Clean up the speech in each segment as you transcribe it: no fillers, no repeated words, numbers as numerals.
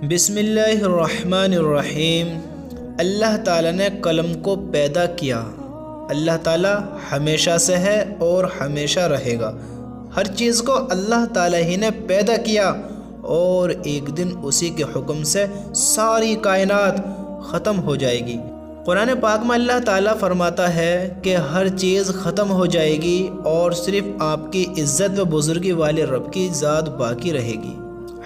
بسم اللہ الرحمن الرحیم۔ اللہ تعالیٰ نے قلم کو پیدا کیا۔ اللہ تعالیٰ ہمیشہ سے ہے اور ہمیشہ رہے گا۔ ہر چیز کو اللہ تعالیٰ ہی نے پیدا کیا اور ایک دن اسی کے حکم سے ساری کائنات ختم ہو جائے گی۔ قرآن پاک میں اللہ تعالیٰ فرماتا ہے کہ ہر چیز ختم ہو جائے گی اور صرف آپ کی عزت و بزرگی والے رب کی ذات باقی رہے گی۔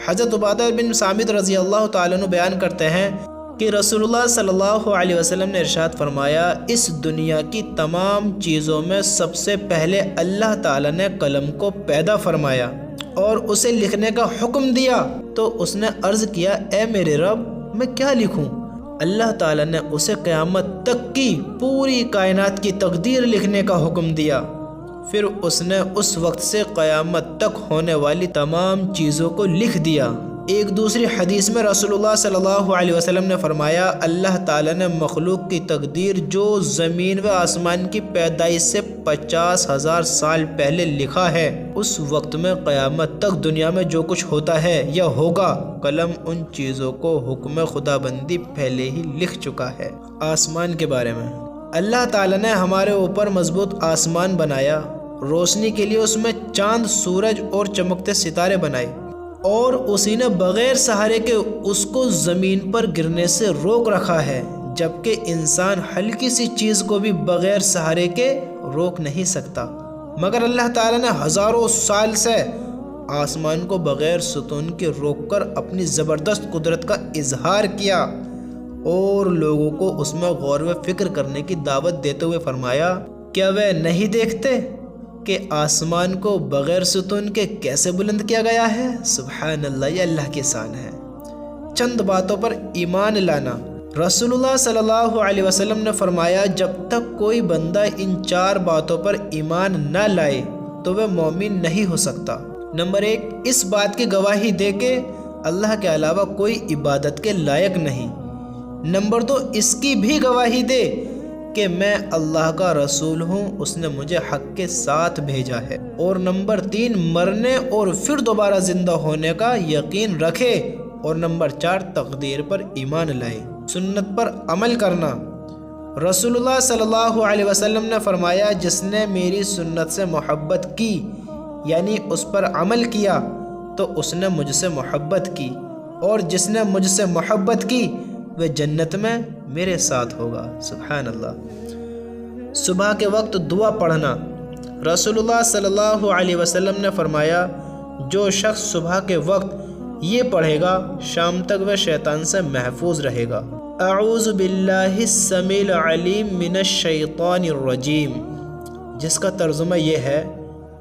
حضرت عبادہ بن صامت رضی اللہ تعالیٰ عنہ بیان کرتے ہیں کہ رسول اللہ صلی اللہ علیہ وسلم نے ارشاد فرمایا، اس دنیا کی تمام چیزوں میں سب سے پہلے اللہ تعالیٰ نے قلم کو پیدا فرمایا اور اسے لکھنے کا حکم دیا تو اس نے عرض کیا، اے میرے رب میں کیا لکھوں؟ اللہ تعالیٰ نے اسے قیامت تک کی پوری کائنات کی تقدیر لکھنے کا حکم دیا۔ پھر اس نے اس وقت سے قیامت تک ہونے والی تمام چیزوں کو لکھ دیا۔ ایک دوسری حدیث میں رسول اللہ صلی اللہ علیہ وسلم نے فرمایا، اللہ تعالیٰ نے مخلوق کی تقدیر جو زمین و آسمان کی پیدائش سے 50,000 سال پہلے لکھا ہے، اس وقت میں قیامت تک دنیا میں جو کچھ ہوتا ہے یا ہوگا، قلم ان چیزوں کو حکم خدا بندی پہلے ہی لکھ چکا ہے۔ آسمان کے بارے میں اللہ تعالیٰ نے ہمارے اوپر مضبوط آسمان بنایا، روشنی کے لیے اس میں چاند، سورج اور چمکتے ستارے بنائے، اور اسی نے بغیر سہارے کے اس کو زمین پر گرنے سے روک رکھا ہے، جبکہ انسان ہلکی سی چیز کو بھی بغیر سہارے کے روک نہیں سکتا، مگر اللہ تعالیٰ نے ہزاروں سال سے آسمان کو بغیر ستون کے روک کر اپنی زبردست قدرت کا اظہار کیا اور لوگوں کو اس میں غور و فکر کرنے کی دعوت دیتے ہوئے فرمایا، کیا وہ نہیں دیکھتے کہ آسمان کو بغیر ستون کے کیسے بلند کیا گیا ہے؟ سبحان اللہ، یہ اللہ کی شان ہے۔ چند باتوں پر ایمان لانا۔ رسول اللہ صلی اللہ علیہ وسلم نے فرمایا، جب تک کوئی بندہ ان 4 باتوں پر ایمان نہ لائے تو وہ مومن نہیں ہو سکتا۔ نمبر 1، اس بات کی گواہی دے کہ اللہ کے علاوہ کوئی عبادت کے لائق نہیں۔ نمبر 2، اس کی بھی گواہی دے کہ میں اللہ کا رسول ہوں، اس نے مجھے حق کے ساتھ بھیجا ہے۔ اور نمبر 3، مرنے اور پھر دوبارہ زندہ ہونے کا یقین رکھے۔ اور نمبر 4، تقدیر پر ایمان لائے، سنت پر عمل کرنا۔ رسول اللہ صلی اللہ علیہ وسلم نے فرمایا، جس نے میری سنت سے محبت کی یعنی اس پر عمل کیا تو اس نے مجھ سے محبت کی، اور جس نے مجھ سے محبت کی وہ جنت میں میرے ساتھ ہوگا۔ سبحان اللہ۔ صبح کے وقت دعا پڑھنا۔ رسول اللہ صلی اللہ علیہ وسلم نے فرمایا، جو شخص صبح کے وقت یہ پڑھے گا شام تک وہ شیطان سے محفوظ رہے گا۔ اعوذ باللہ السمیع العلیم من الشیطان الرجیم، جس کا ترجمہ یہ ہے،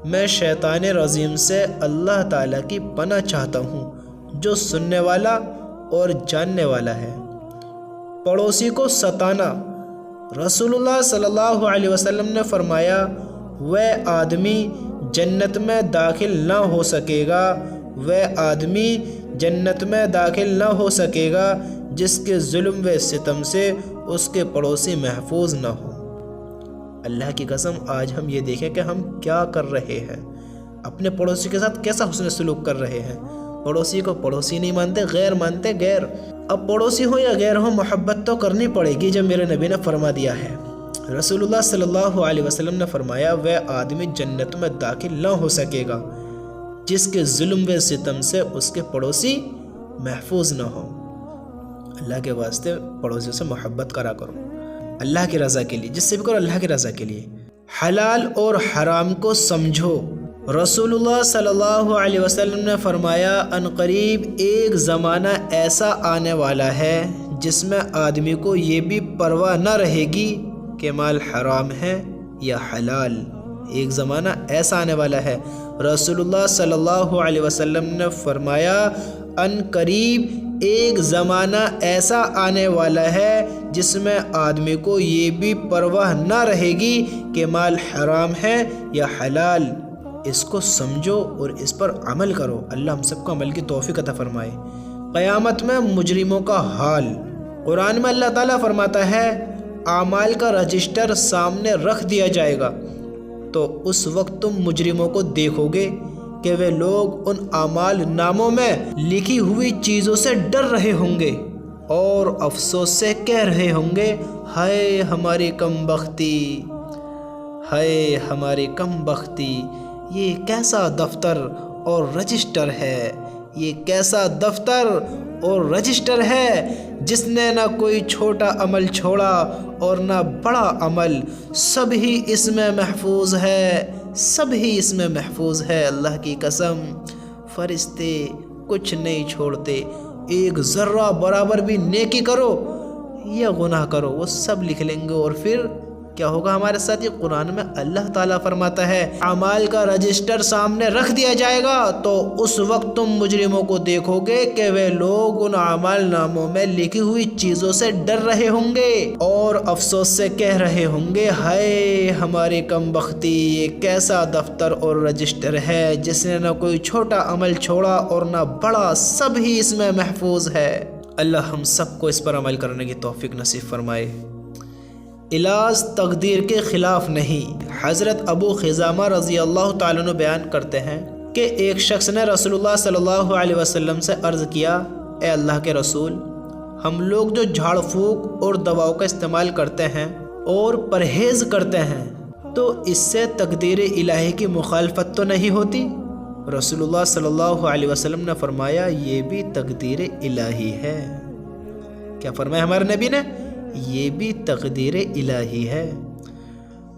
میں شیطان رجیم سے اللہ تعالیٰ کی پناہ چاہتا ہوں جو سننے والا اور جاننے والا ہے۔ پڑوسی کو ستانا۔ رسول اللہ صلی اللہ علیہ وسلم نے فرمایا، وہ آدمی جنت میں داخل نہ ہو سکے گا، وہ آدمی جنت میں داخل نہ ہو سکے گا جس کے ظلم و ستم سے اس کے پڑوسی محفوظ نہ ہو۔ اللہ کی قسم، آج ہم یہ دیکھیں کہ ہم کیا کر رہے ہیں، اپنے پڑوسی کے ساتھ کیسا حسن سلوک کر رہے ہیں۔ پڑوسی کو پڑوسی نہیں مانتے، غیر مانتے غیر۔ اب پڑوسی ہو یا غیر ہو، محبت تو کرنی پڑے گی جب میرے نبی نے فرما دیا ہے۔ رسول اللہ صلی اللہ علیہ وسلم نے فرمایا، وہ آدمی جنت میں داخل نہ ہو سکے گا جس کے ظلم و ستم سے اس کے پڑوسی محفوظ نہ ہو۔ اللہ کے واسطے پڑوسیوں سے محبت کرا کرو، اللہ کی رضا کے لیے، جس سے بھی کرو اللہ کی رضا کے لیے۔ حلال اور حرام کو سمجھو۔ رسول اللہ صلی اللہ علیہ وسلم نے فرمایا، ان قریب ایک زمانہ ایسا آنے والا ہے جس میں آدمی کو یہ بھی پرواہ نہ رہے گی کہ مال حرام ہے یا حلال۔ ایک زمانہ ایسا آنے والا ہے، رسول اللہ صلی اللہ علیہ وسلم نے فرمایا، ان قریب ایک زمانہ ایسا آنے والا ہے جس میں آدمی کو یہ بھی پرواہ نہ رہے گی کہ مال حرام ہے یا حلال۔ اس کو سمجھو اور اس پر عمل کرو۔ اللہ ہم سب کو عمل کی توفیق عطا فرمائے۔ قیامت میں مجرموں کا حال۔ قرآن میں اللہ تعالیٰ فرماتا ہے، اعمال کا رجسٹر سامنے رکھ دیا جائے گا تو اس وقت تم مجرموں کو دیکھو گے کہ وہ لوگ ان اعمال ناموں میں لکھی ہوئی چیزوں سے ڈر رہے ہوں گے اور افسوس سے کہہ رہے ہوں گے ہائے ہماری کم بختی، ہائے ہماری کم بختی، یہ کیسا دفتر اور رجسٹر ہے، یہ کیسا دفتر اور رجسٹر ہے جس نے نہ کوئی چھوٹا عمل چھوڑا اور نہ بڑا عمل، سب ہی اس میں محفوظ ہے، سب ہی اس میں محفوظ ہے۔ اللہ کی قسم، فرشتے کچھ نہیں چھوڑتے، ایک ذرہ برابر بھی نیکی کرو یا گناہ کرو وہ سب لکھ لیں گے۔ اور پھر کیا ہوگا ہمارے ساتھ؟ یہ قرآن میں اللہ تعالیٰ فرماتا ہے اعمال کا رجسٹر سامنے رکھ دیا جائے گا تو اس وقت تم مجرموں کو دیکھو گے کہ وہ لوگ ان اعمال ناموں میں لکھی ہوئی چیزوں سے ڈر رہے ہوں گے اور افسوس سے کہہ رہے ہوں گے ہائے ہماری کم بختی، یہ کیسا دفتر اور رجسٹر ہے جس نے نہ کوئی چھوٹا عمل چھوڑا اور نہ بڑا، سب ہی اس میں محفوظ ہے۔ اللہ ہم سب کو اس پر عمل کرنے کی توفیق نصیب فرمائے۔ علاج تقدیر کے خلاف نہیں۔ حضرت ابو خزامہ رضی اللہ تعالیٰ عنہ بیان کرتے ہیں کہ ایک شخص نے رسول اللہ صلی اللہ علیہ وسلم سے عرض کیا اے اللہ کے رسول، ہم لوگ جو جھاڑ پھونک اور دواؤں کا استعمال کرتے ہیں اور پرہیز کرتے ہیں تو اس سے تقدیر الہی کی مخالفت تو نہیں ہوتی؟ رسول اللہ صلی اللہ علیہ وسلم نے فرمایا یہ بھی تقدیر الہی ہے۔ کیا فرمایا ہمارے نبی نے؟ یہ بھی تقدیر الہی ہے۔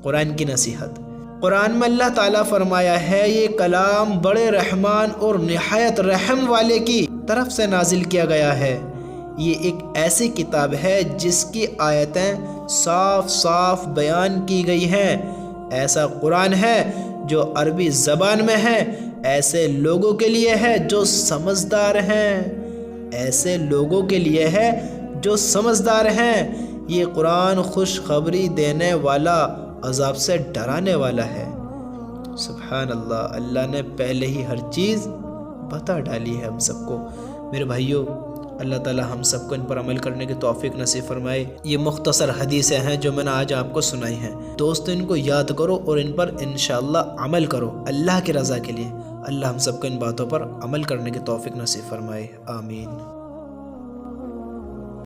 قرآن کی نصیحت، قرآن میں اللہ تعالیٰ فرمایا ہے یہ کلام بڑے رحمان اور نہایت رحم والے کی طرف سے نازل کیا گیا ہے، یہ ایک ایسی کتاب ہے جس کی آیتیں صاف صاف بیان کی گئی ہیں، ایسا قرآن ہے جو عربی زبان میں ہے، ایسے لوگوں کے لیے ہے جو سمجھدار ہیں، ایسے لوگوں کے لیے ہے جو سمجھدار ہیں۔ یہ قرآن خوشخبری دینے والا، عذاب سے ڈرانے والا ہے۔ سبحان اللہ، اللہ نے پہلے ہی ہر چیز بتا ڈالی ہے ہم سب کو۔ میرے بھائیوں، اللہ تعالی ہم سب کو ان پر عمل کرنے کی توفیق نصیب فرمائے۔ یہ مختصر حدیثیں ہیں جو میں نے آج آپ کو سنائی ہیں، دوستو ان کو یاد کرو اور ان پر انشاءاللہ عمل کرو اللہ کی رضا کے لیے۔ اللہ ہم سب کو ان باتوں پر عمل کرنے کی توفیق نصیب فرمائے، آمین۔